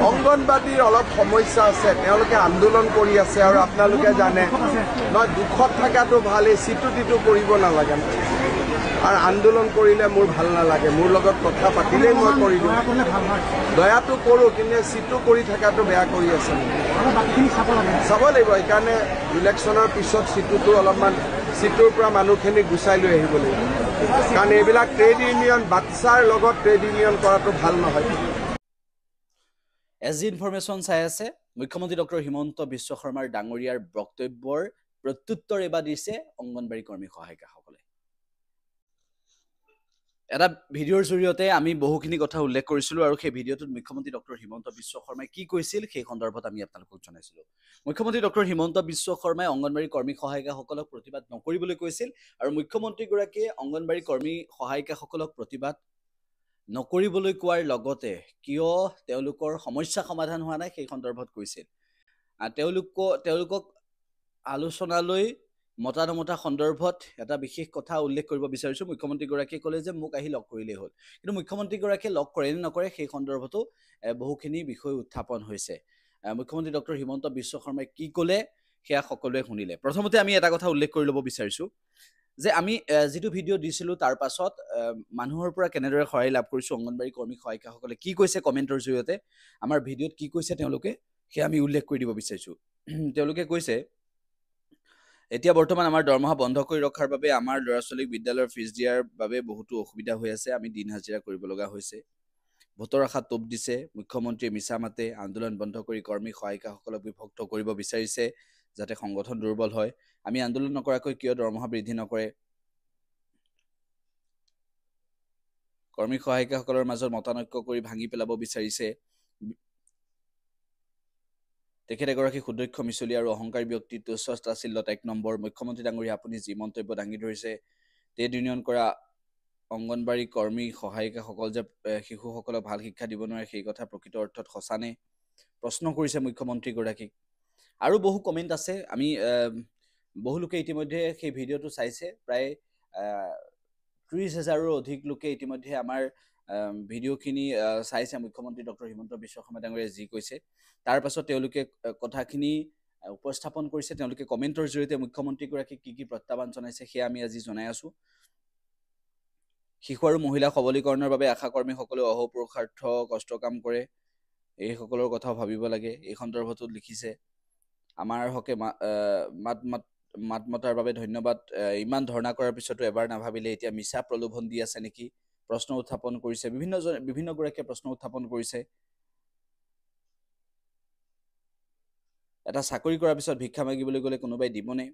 অংগনবাড়ীৰ অলপ সমস্যা আছে, তেওঁলোকে আন্দোলন কৰি আছে আৰু আপোনালোকে জানে নহয়, দুখত থকাটো ভাল, এই চিটু টিটু কৰিব নালাগে আৰু আন্দোলন কৰিলে মোৰ ভাল নালাগে, মোৰ লগত কথা পাতিলেই মই কৰি দিওঁ, দয়াটো কৰোঁ, কিন্তু চিটু কৰি থকাটো বেয়া কৰি আছে, চাব লাগিব। সেইকাৰণে ইলেকশ্যনৰ পিছত চিটুটো অলপমান চিটুৰ পৰা মানুহখিনি গুচাই লৈ আহিব লাগিব, কাৰণ এইবিলাক ট্ৰেড ইউনিয়ন, বাচ্চাৰ লগত ট্ৰেড ইউনিয়ন কৰাটো ভাল নহয়। এজ ইনফৰমেশ্যন চাই আছে, মুখ্যমন্ত্ৰী ডক্টৰ হিমন্ত বিশ্ব শৰ্মাৰ ডাঙৰীয়াৰ বক্তব্যৰ প্ৰত্যুত্তৰ এবাৰ দিছে অংগনবাড়ী কৰ্মী সহায়িকাসকলে। এটা ভিডিঅ'ৰ জৰিয়তে আমি বহুখিনি কথা উল্লেখ কৰিছিলোঁ আৰু সেই ভিডিঅ'টোত মুখ্যমন্ত্ৰী ডক্টৰ হিমন্ত বিশ্ব শৰ্মাই কি কৈছিল সেই সন্দৰ্ভত আমি আপোনালোকক জনাইছিলোঁ। মুখ্যমন্ত্ৰী ডক্টৰ হিমন্ত বিশ্ব শৰ্মাই অংগনবাড়ী কৰ্মী সহায়িকাসকলক প্ৰতিবাদ নকৰিবলৈ কৈছিল আৰু মুখ্যমন্ত্ৰীগৰাকীয়ে অংগনবাড়ী কৰ্মী সহায়িকাসকলক প্ৰতিবাদ নকৰিবলৈ কোৱাৰ লগতে কিয় তেওঁলোকৰ সমস্যা সমাধান হোৱা নাই সেই সন্দৰ্ভত কৈছিল। তেওঁলোকক আলোচনালৈ মতা নমতা সন্দৰ্ভত এটা বিশেষ কথা উল্লেখ কৰিব বিচাৰিছোঁ। মুখ্যমন্ত্ৰীগৰাকীয়ে ক'লে যে মোক আহি লগ কৰিলেই হ'ল, কিন্তু মুখ্যমন্ত্ৰীগৰাকীয়ে লগ কৰে নে নকৰে সেই সন্দৰ্ভতো বহুখিনি বিষয় উত্থাপন হৈছে। মুখ্যমন্ত্ৰী ডক্টৰ হিমন্ত বিশ্ব শৰ্মাই কি ক'লে সেয়া সকলোৱে শুনিলে। প্ৰথমতে আমি এটা কথা উল্লেখ কৰি ল'ব বিচাৰিছোঁ যে আমি যিটো ভিডিঅ' দিছিলোঁ তাৰ পাছত মানুহৰ পৰা কেনেদৰে সহায় লাভ কৰিছোঁ, অংগনবাড়ী কৰ্মী সহায়িকাসকলে কি কৈছে কমেণ্টৰ জৰিয়তে, আমাৰ ভিডিঅ'ত কি কৈছে তেওঁলোকে সেয়া আমি উল্লেখ কৰি দিব বিচাৰিছোঁ। তেওঁলোকে কৈছে, এতিয়া বৰ্তমান আমাৰ দৰমহা বন্ধ কৰি ৰখাৰ বাবে আমাৰ ল'ৰা ছোৱালীক বিদ্যালয়ৰ ফিজ দিয়াৰ বাবে বহুতো অসুবিধা হৈ আছে, আমি দিন হাজিৰা কৰিব লগা হৈছে। ভোটৰ আশাত টোপ দিছে, মুখ্যমন্ত্ৰীয়ে মিছা মাতে আন্দোলন বন্ধ কৰি কৰ্মী সহায়িকাসকলক বিভক্ত কৰিব বিচাৰিছে যাতে সংগঠন দুৰ্বল হয়। আমি আন্দোলন নকৰাকৈ কিয় দৰমহা বৃদ্ধি নকৰে? কৰ্মী সহায়িকাসকলৰ মাজত মতানৈক্য কৰি ভাঙি পেলাব বিচাৰিছে। তেখেত এগৰাকী সুদক্ষ মিছলীয়া আৰু অহংকাৰী ব্যক্তি, তুচ্ছতাচ্ছিল্যত ১ নম্বৰ। মুখ্যমন্ত্ৰী ডাঙৰীয়া, আপুনি যি মন্তব্য দাঙি ধৰিছে ট্ৰেড ইউনিয়ন কৰা অংগনবাড়ী কৰ্মী সহায়িকাসকল যে শিশুসকলক ভাল শিক্ষা দিব নোৱাৰে সেই কথা প্ৰকৃত অৰ্থত সঁচানে? প্ৰশ্ন কৰিছে মুখ্যমন্ত্ৰীগৰাকীক। আৰু বহু কমেণ্ট আছে, আমি বহু লোকে ইতিমধ্যে সেই ভিডিঅ'টো চাইছে, প্ৰায় ৩০,০০০ৰো অধিক লোকে ইতিমধ্যে আমাৰ ভিডিঅ'খিনি চাইছে। মুখ্যমন্ত্ৰী ডক্টৰ হিমন্ত বিশ্ব শৰ্মা ডাঙৰীয়াই যি কৈছে তাৰ পাছত তেওঁলোকে কথাখিনি উপস্থাপন কৰিছে, তেওঁলোকে কমেণ্টৰ জৰিয়তে মুখ্যমন্ত্ৰীগৰাকীক কি কি প্ৰত্যাহ্বান জনাইছে সেয়া আমি আজি জনাই আছোঁ। শিশু আৰু মহিলা সবলীকৰণৰ বাবে আশা কৰ্মীসকলেও অহোপুৰুষাৰ্থ কষ্ট কাম কৰে, এইসকলৰ কথাও ভাবিব লাগে। এই সন্দৰ্ভতো লিখিছে, আমাৰ হকে মাত মতাৰ বাবে ধন্যবাদ। ইমান ধৰ্ণা কৰাৰ পিছতো এবাৰ নাভাবিলে এতিয়া মিছা প্ৰলোভন দি আছে নেকি? প্ৰশ্ন উত্থাপন কৰিছে, বিভিন্নগৰাকীয়ে প্ৰশ্ন উত্থাপন কৰিছে। এটা চাকৰি কৰাৰ পিছত ভিক্ষা মাগিবলৈ গ'লে কোনোবাই দিবনে?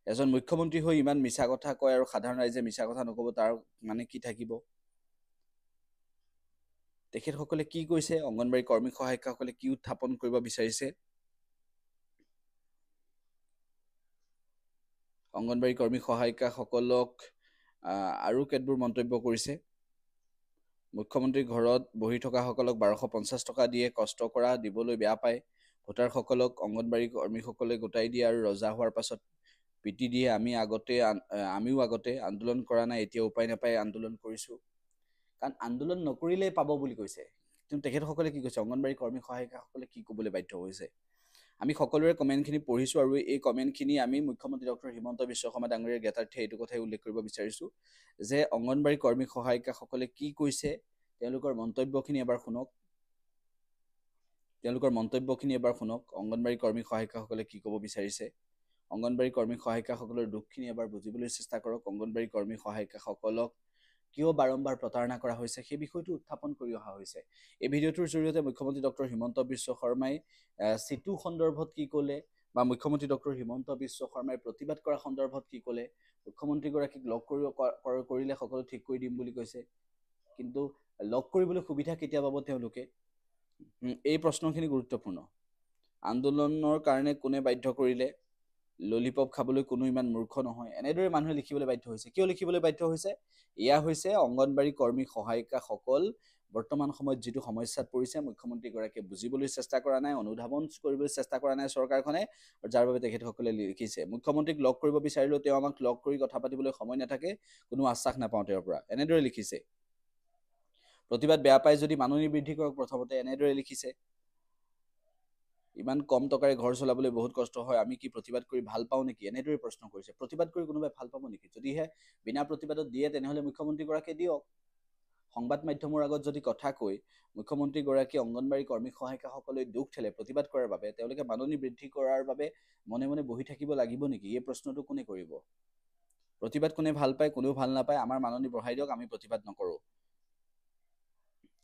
এজন মুখ্যমন্ত্ৰী হৈ ইমান মিছা কথা কয় আৰু সাধাৰণ ৰাইজে মিছা কথা নক'ব, তাৰ মানে কি থাকিব? তেখেতসকলে কি কৈছে, অংগনবাড়ী কৰ্মী সহায়িকাসকলে কি উত্থাপন কৰিব বিচাৰিছে? অংগনবাড়ী কৰ্মী সহায়িকাসকলক আৰু কেতবোৰ মন্তব্য কৰিছে। মুখ্যমন্ত্ৰীৰ ঘৰত বহি থকাসকলক ১২৫০ টকা দিয়ে, কষ্ট কৰা দিবলৈ বেয়া পায়। ভোটাৰসকলক অংগনবাড়ী কৰ্মীসকলে গোটাই দিয়ে আৰু ৰজা হোৱাৰ পাছত পিটি দিয়ে। আমিও আগতে আন্দোলন কৰা নাই, এতিয়া উপায় নাপায় আন্দোলন কৰিছোঁ। কাৰণ আন্দোলন নকৰিলেই পাব বুলি কৈছে, কিন্তু তেখেতসকলে কি কৈছে, অংগনবাড়ী কৰ্মী সহায়িকাসকলে কি ক'বলৈ বাধ্য হৈছে? আমি সকলোৰে কমেণ্টখিনি পঢ়িছোঁ আৰু এই কমেণ্টখিনি আমি মুখ্যমন্ত্ৰী ডক্টৰ হিমন্ত বিশ্ব শৰ্মা ডাঙৰীয়াৰ জ্ঞাতাৰ্থে এইটো কথাই উল্লেখ কৰিব বিচাৰিছোঁ যে অংগনবাড়ী কৰ্মী সহায়িকাসকলে কি কৈছে তেওঁলোকৰ মন্তব্যখিনি এবাৰ শুনক। অংগনবাড়ী কৰ্মী সহায়িকাসকলে কি ক'ব বিচাৰিছে, অংগনবাড়ী কৰ্মী সহায়িকাসকলৰ দুখখিনি এবাৰ বুজিবলৈ চেষ্টা কৰক। অংগনবাড়ী কৰ্মী সহায়িকাসকলক কিয় বাৰম্বাৰ প্ৰতাৰণা কৰা হৈছে সেই বিষয়টো উত্থাপন কৰি অহা হৈছে। এই ভিডিঅ'টোৰ জৰিয়তে মুখ্যমন্ত্ৰী ডক্টৰ হিমন্ত বিশ্ব শৰ্মাই চিটু সন্দৰ্ভত কি ক'লে, বা মুখ্যমন্ত্ৰী ডক্টৰ হিমন্ত বিশ্ব শৰ্মাই প্ৰতিবাদ কৰা সন্দৰ্ভত কি ক'লে, মুখ্যমন্ত্ৰীগৰাকীক লগ কৰিলে সকলো ঠিক কৰি দিম বুলি কৈছে, কিন্তু লগ কৰিবলৈ সুবিধা কেতিয়া পাব তেওঁলোকে? এই প্ৰশ্নখিনি গুৰুত্বপূৰ্ণ। আন্দোলনৰ কাৰণে কোনে বাধ্য কৰিলে? ললিপপ খাবলৈ কোনো ইমান মূৰ্খ নহয়, এনেদৰে মানুহে লিখিবলৈ বাধ্য হৈছে। কিয় লিখিবলৈ বাধ্য হৈছে? এয়া হৈছে অংগনবাড়ী কৰ্মী সহায়িকাসকল বৰ্তমান সময়ত যিটো সমস্যাত পৰিছে, মুখ্যমন্ত্ৰীগৰাকীয়ে বুজিবলৈ চেষ্টা কৰা নাই, অনুধাৱন কৰিবলৈ চেষ্টা কৰা নাই চৰকাৰখনে, যাৰ বাবে তেখেতসকলে লিখিছে। মুখ্যমন্ত্ৰীক লগ কৰিব বিচাৰিলেও তেওঁ আমাক লগ কৰি কথা পাতিবলৈ সময় নাথাকে, কোনো আশ্বাস নাপাওঁ তেওঁৰ পৰা, এনেদৰে লিখিছে। প্ৰতিবাদ বেয়া পাই যদি মাননি বৃদ্ধি কৰক প্ৰথমতে এনেদৰে লিখিছে ইমান কম টকাৰে ঘৰ চলাবলৈ বহুত কষ্ট হয় আমি কি প্ৰতিবাদ কৰি ভাল পাওঁ নেকি এনেদৰে প্ৰশ্ন কৰিছে প্ৰতিবাদ কৰি কোনোবাই ভাল পাব নেকি যদিহে বিনা প্ৰতিবাদত দিয়ে তেনেহ'লে মুখ্যমন্ত্ৰীগৰাকীয়ে দিয়ক সংবাদ মাধ্যমৰ আগত যদি কথা কৈ মুখ্যমন্ত্ৰীগৰাকীয়ে অংগনবাড়ী কৰ্মী সহায়িকাসকলে দুখ ঠেলে প্ৰতিবাদ কৰাৰ বাবে তেওঁলোকে মাননি বৃদ্ধি কৰাৰ বাবে মনে মনে বহি থাকিব লাগিব নেকি এই প্ৰশ্নটো কোনে কৰিব প্ৰতিবাদ কোনে ভাল পায় কোনেও ভাল নাপায় আমাৰ মাননি বঢ়াই দিয়ক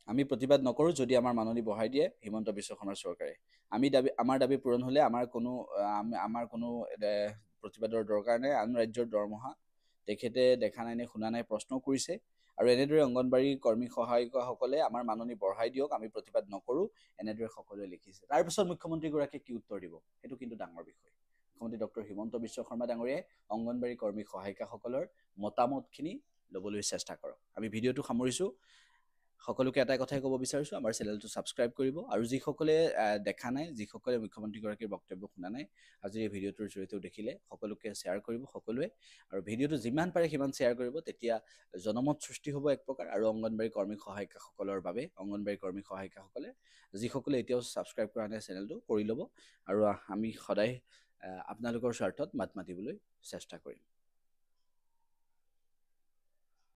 আমি প্ৰতিবাদ নকৰোঁ যদি আমাৰ মাননি বঢ়াই দিয়ে হিমন্ত বিশ্ব শৰ্মাৰ চৰকাৰে আমাৰ দাবী পূৰণ হ'লে আমাৰ কোনো প্ৰতিবাদৰ দৰকাৰ নাই আন ৰাজ্যৰ দৰমহা তেখেতে দেখা নাই নে শুনা নাই প্ৰশ্ন কৰিছে আৰু এনেদৰে অংগনবাড়ী কৰ্মী সহায়িকাসকলে আমাৰ মাননি বঢ়াই দিয়ক আমি প্ৰতিবাদ নকৰোঁ এনেদৰে সকলোৱে লিখিছে তাৰপিছত মুখ্যমন্ত্ৰীগৰাকীয়ে কি উত্তৰ দিব সেইটো কিন্তু ডাঙৰ বিষয় মুখ্যমন্ত্ৰী ডক্টৰ হিমন্ত বিশ্ব শৰ্মা ডাঙৰীয়াই অংগনবাড়ী কৰ্মী সহায়িকাসকলৰ মতামতখিনি ল'বলৈ চেষ্টা কৰক আমি ভিডিঅ'টো সামৰিছোঁ সকলোকে এটাই কথাই ক'ব বিচাৰিছোঁ আমাৰ চেনেলটো ছাবস্ক্ৰাইব কৰিব আৰু যিসকলে দেখা নাই যিসকলে মুখ্যমন্ত্ৰীগৰাকীৰ বক্তব্য শুনা নাই আজি এই ভিডিঅ'টোৰ জৰিয়তেও দেখিলে সকলোকে শ্বেয়াৰ কৰিব সকলোৱে আৰু ভিডিঅ'টো যিমান পাৰে সিমান শ্বেয়াৰ কৰিব তেতিয়া জনমত সৃষ্টি হ'ব এক প্ৰকাৰ আৰু অংগনবাড়ী কৰ্মী সহায়িকাসকলৰ বাবে অংগনবাড়ী কৰ্মী সহায়িকাসকলে যিসকলে এতিয়াও ছাবস্ক্ৰাইব কৰা নাই চেনেলটো কৰি ল'ব আৰু আমি সদায় আপোনালোকৰ স্বাৰ্থত মাত মাতিবলৈ চেষ্টা কৰিম